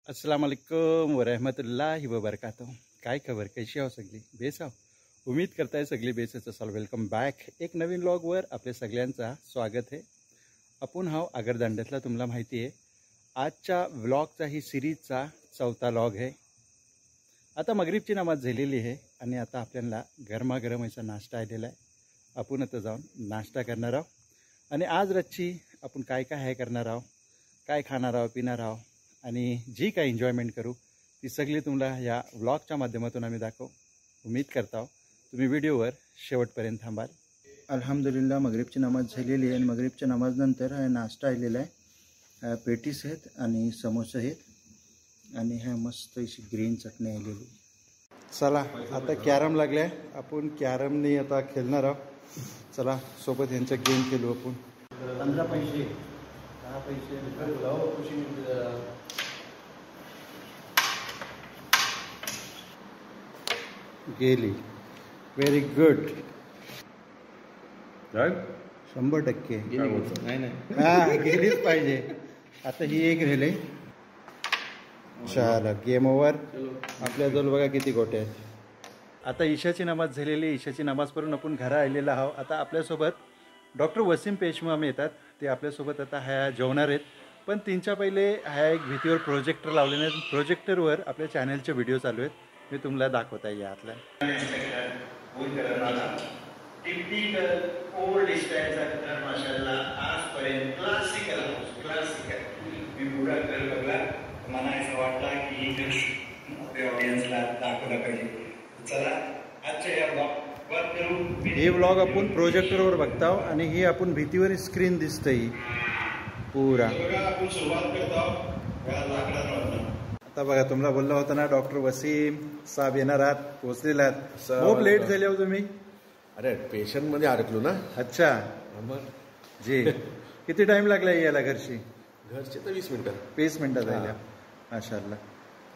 अस्सलाम वालेकुम वरहमतुल्लाहि वबरकातुहू। काय खबर, कशी आहो सगळी? बेस आहो? उम्मीद करताय सगळी बेसच असाल। वेलकम बॅक एक नवीन व्लॉगवर आपल्या सगळ्यांचा स्वागत आहे। आपण हाव आगरदांड्यातला, तुम्हाला माहिती आहे। आजच्या व्लॉगचा ही सिरीजचा चौथा व्लॉग आहे। आता मगरिबची नमाज झालेली आहे आणि आता आपल्याला गरमागरम असा नाश्ता आलेला आहे। आपण आता जाऊन नाश्ता करणार आहोत आणि आज रातची आपण काय काय आहे करणार आहोत, काय खाणार आहोत, पिणार आहोत आणि जी काय एन्जॉयमेंट करू ती सगळी तुम्हाला या व्लॉगच्या माध्यमातून आम्ही दाखवू। उम्मीद करता तुम्ही व्हिडिओवर शेवटपर्यंत थांबाल। अल्हम्दुलिल्लाह मगरिबची नमाज झालेली आहे आणि मगरिबच्या नमाजनंतर नाश्ता आलेला आहे। पेटीस आहेत आणि समोसे आहेत आणि ह्या मस्त अशी ग्रीन चटणी आलेली। चला आता कॅरम लागले, आपण कॅरमने आता खेळणार आहोत। चला सोबत यांचा गेम खेळू आपण। 15 पैसे 10 पैसे गेली। व्हेरी गुड, 100% नाही गेलीच पाहिजे। आता ही एक राहिले। चला गेम ओव्हर। आपल्याजवळ बघा किती गोटे आहेत। आता ईशाची नमाज झालेली, ईशाची नमाज पढून आपण घरा आलेला आहोत। आता आपल्यासोबत डॉक्टर वसीम पेशमाम येतात, ते आपल्यासोबत आता ह्या जेवणार आहेत। पण त्यांच्या पहिले ह्या एक भीतीवर प्रोजेक्टर लावलेले आहेत, प्रोजेक्टरवर आपल्या चॅनलचे व्हिडिओ चालू आहेत, मी तुम्हाला दाखवता यातला। ओल्ड स्टाईलचा घर माशाल्लाह आजपर्यंत क्लासिकल मी पुरा घर बघला, मला असं वाटलं की आपल्या ऑडियन्सला दाखवलं पाहिजे। चला आजच्या या ब्लॉग करू। हे ब्लॉग आपण प्रोजेक्टरवर बघतो आणि ही आपण भीतीवर स्क्रीन दिसते ही पुरा। आपण सुरुवात करतो आता बघा, तुम्हाला बोलला होता ना डॉक्टर वसीम साहेब येणार आहात, पोहोचलेला आहात। खूप लेट झाले हो तुम्ही। अरे पेशंट मध्ये अडकलो ना। अच्छा जी, किती टाइम लागला यायला घरची? घरचे तर 20 मिनिटं 20 मिनिटात आल्या माशाल्लाह।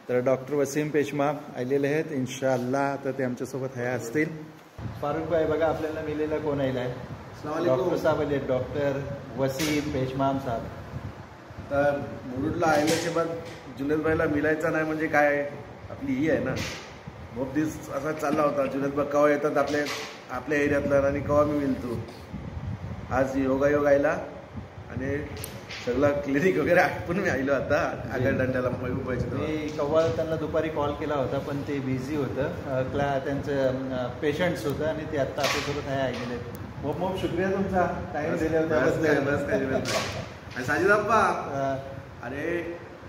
तर डॉक्टर वसीम पेशमाम आलेले आहेत इन्शाअल्लाह, तर ते आमच्यासोबत हया असतील। फारुख भाई बघा आपल्याला मिलेला कोण आलेला आहे? डॉक्टर साहेब आले, डॉक्टर वसीम पेशमाम साहेब। तर मुरुडला आल्याच्या बाद जुनेद भाईला मिळायचा नाही म्हणजे काय, आपली ही आहे ना। खूप दिवस असा चालला होता, जुनेद भाई केव्हा येतात आपल्या एरियातला आणि केव्हा मी मिळतो। आज योगायोग आयला आणि सगळा क्लिनिक वगैरे आटपून मी आलो आता आगरदांड्याला महबूबाईचे। मी केव्हा त्यांना दुपारी कॉल केला होता पण ते बिझी होतं, त्यांचं पेशंट्स होतं आणि ते आत्ता आपल्यासोबत आहे आलेले। खूप खूप शुक्रिया तुमचा टाईम दिल्याबद्दल। साजिद अप्पा, अरे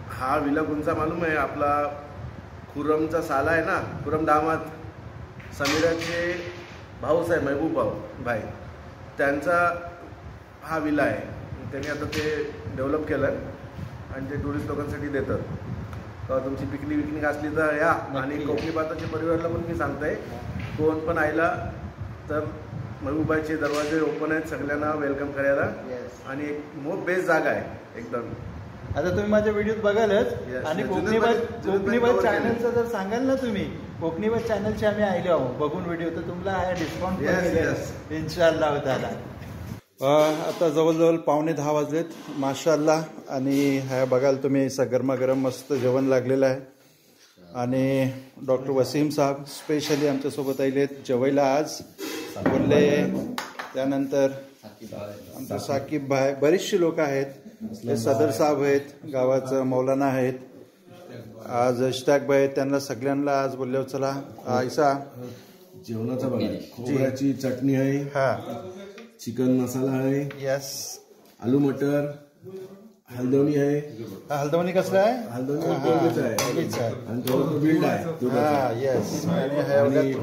हा विला कोणचा मालूम आहे? आपला खुरमचा साला आहे ना, खुरम दामाद, समीराचे भाऊच आहे, महबूब भाई, त्यांचा हा विला आहे। त्यांनी आता ते डेव्हलप केलं आणि ते टुरिस्ट लोकांसाठी देतात। तर तुमची पिकनिक असली तर या, आणि कोकणी बाताच्या परिवाराला पण मी सांगताय, कोण पण आयला तर महबूबाईचे दरवाजे ओपन आहेत, सगळ्यांना वेलकम करायला। आणि एक मोठ बेस्ट जागा आहे एकदम। आता तुम्ही माझ्या व्हिडिओत बघालच आणि कोकणीबाज चॅनलचं जर सांगाल ना तुम्ही, कोकणीबाज चॅनलचे आम्ही आले आहोत बघून व्हिडिओ, तर तुम्हाला डिस्काउंट इन्शाअल्लाह ताला। आता जवळजवळ 9:15 वाजलेत माशाअल्लाह, आणि ह्या बघाल तुम्ही गरमागरम मस्त जेवण लागलेलं आहे। आणि डॉक्टर वसीम साहेब स्पेशली आमच्यासोबत आलेत जेवायला आज बोलले। त्यानंतर आमचे साकीब भाई, बरीचशी लोक आहेत, हे सदर साहेब आहेत, गावाचं मौलाना आहेत, आज इश्ताक भाई, त्यांना सगळ्यांना आज बोलले चला ऐसा जेवणाचा बघा, खोबऱ्याची चटणी आहे, हा चिकन मसाला आहे, यस, आलू मटर, हलदवणी आहे। हलदवणी कसला आहे? हलदवणी आणि थोडं बिल्ड आहे, हा यस, आणि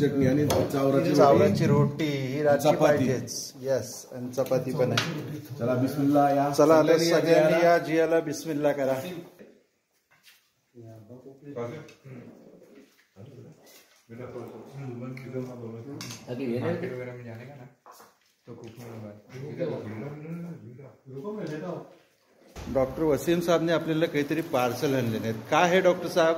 चटणी आणि चावराची रोटी ही रातची पाहिजेच, यस, आणि चपाती पण आहे। चला बिस्मिल्ला या, चला आता सगळ्यांनी या जियाला बिस्मिल्ला करा। डॉक्टर वसीम साहेबने आपल्याला काहीतरी पार्सल आणलेले आहेत। काय आहे डॉक्टर साहेब?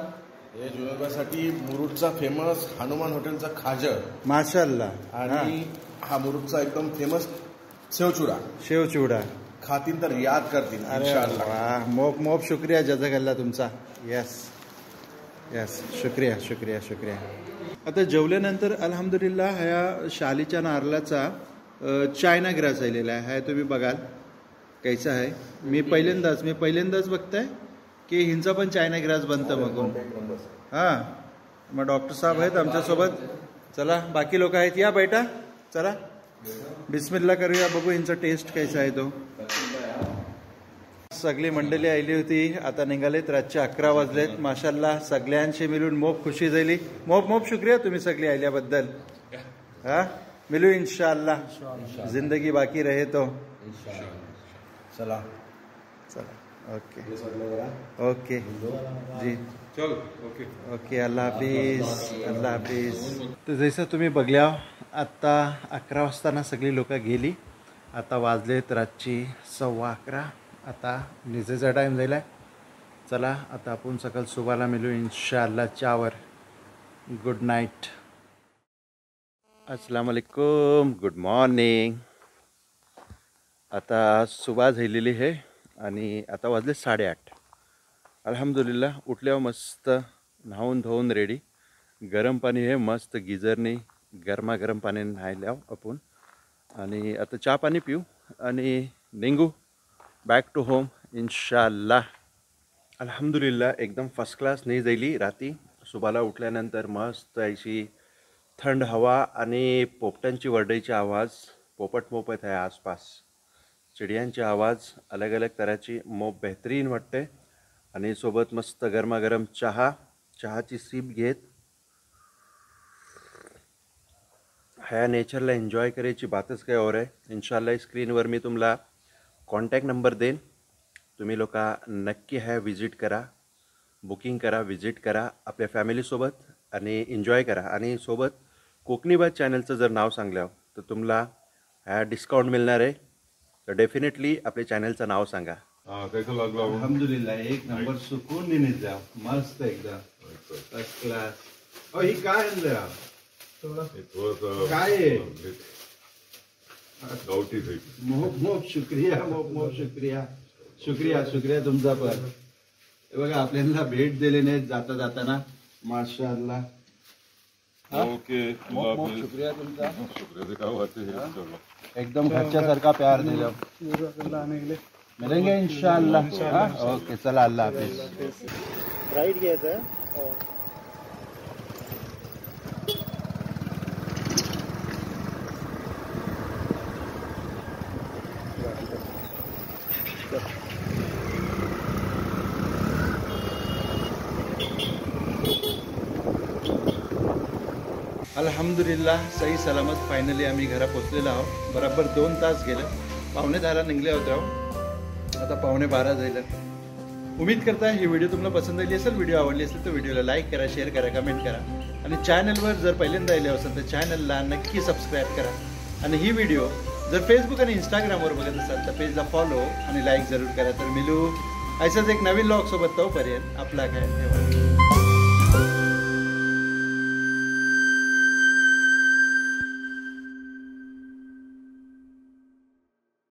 हे जुनेबासाठी मुरुडचा फेमस हनुमान हॉटेलचा खाजर माशाअल्लाह, आणि हा मुरुडचा एकदम फेमस शेवचिवडा खातील तर याद करतील अरे इंशाअल्लाह. वाह, मोप मोप शुक्रिया जजाकल्ला तुमचा. यस यस, शुक्रिया शुक्रिया शुक्रिया. आता जेवल्यानंतर अल्हम्दुलिल्लाह ह्या शालीच्या नारळाचा चायना ग्रास आलेला आहे. हा तुम्ही बघाल कैसा आहे. मी पहिल्यांदाच बघताय की हिंचा पण चायना ग्रास बनतं मगून. हां, मग डॉक्टर साहेब आहेत आमच्यासोबत. चला बाकी लोक आहेत, या बैठा. चला बिस्मिल्ला करूया, बघू हिंचा टेस्ट कैसा आहे तो. सगळी मंडळी आली होती, आता निघालेत. रातचे 11 वाजलेत. माशाल्लाह सगळ्यांशी मिळून मोप खुशी झाली. मोप मोप शुक्रिया तुम्ही सगळे आल्याबद्दल. हा, मिलू इंशाअल्लाह, जिंदगी बाकी रहे तो. चला चला, ओके ओके जी, ओके, अल्लाह हाफिज, अल्लाह हाफिज. तर जसं तुम्ही बघल्या, आत्ता 11 वाजताना सगळी लोक गेली. आता वाजलेत रातची 11:15. आता निजेचा टाईम झाला. चला आता आपण सकाळ सुबाला मिळू इंशाअल्लाह चावर. Good night. अस्सलाम वालेकुम, गुड मॉर्निंग. आता सुबह झालेली आहे आणि आता वाजले 8:30. अल्हम्दुलिल्लाह उठल्यावर मस्त नहावून धुवून रेडी. गरम पाणी आहे मस्त गिझरनी, गरमागरम पाण्याने न्हायल्यावर आपण. आणि आता चहा पाणी पिऊ आणि निघू बॅक टू होम इंशाअल्लाह. अल्हम्दुलिल्लाह एकदम फर्स्ट क्लास नाही जायली. रात्री सुबाला उठल्यानंतर मस्त अशी थंड हवा आणि पोपटांची वरडायची आवाज. पोपट मोपत आहे आसपास, चिडियांचे आवाज, अलग अलग तऱ्हाची मोप बेहतरीन वाटते. आणि सोबत मस्त गरमागरम चहाची सीप घेत ह्या नेचरला एन्जॉय करायची बातच काय और आहे. इंशाअल्लाह स्क्रीनवर मी तुम्हाला कॉन्टॅक्ट नंबर देईन. तुम्ही लोक नक्की ह्या विजिट करा, बुकिंग करा, विजिट करा आपल्या फॅमिलीसोबत आणि एन्जॉय करा. आणि सोबत कोकणी बात चॅनलचं जर नाव सांगलं तर तुम्हाला ह्या डिस्काउंट मिळणार आहे. तर डेफिनेटली आपल्या चॅनलचं नाव सांगा. अल्हम्दुलिल्लाह एक नंबर सुकून निघत जा, मस्त एकदम फर्स्ट क्लास. ही काय आणलं, काय आहे? मोप मोप शुक्रिया, मोप मोप शुक्रिया, शुक्रिया शुक्रिया तुमचा पण. हे बघा आपल्याला भेट दिली नाही जाता जाताना. माशाअल्लाह, ओके, मोप मोप शुक्रिया तुमचा. एकदम घरच्यासारखा प्यार दिला. मिलेंगे इंशाअल्लाह. ओके चला, अल्लाह हाफिज. राईट घ्यायचं. अल्हम्दुलिल्लाह सही सलामत फायनली आम्ही घरा पोचलेलो आहोत. बरोबर 2 तास गेले. 11:15 निघले होते आहोत, आता 11:15 झालं. उम्मीद करता ही व्हिडिओ तुम्हाला पसंत आली असेल. व्हिडिओ आवडली असेल तर व्हिडिओला लाईक करा, शेअर करा, कमेंट करा. आणि चॅनलवर जर पहिल्यांदा आले असेल तर चॅनलला नक्की सबस्क्राईब करा. आणि ही व्हिडिओ जर फेसबुक आणि इंस्टाग्रामवर बघत असाल तर पेजला फॉलो आणि लाईक जरूर करा. तर मिलू असाच एक नवीन व्लॉग सोबत. तोपर्यंत आपला काय ठेवा.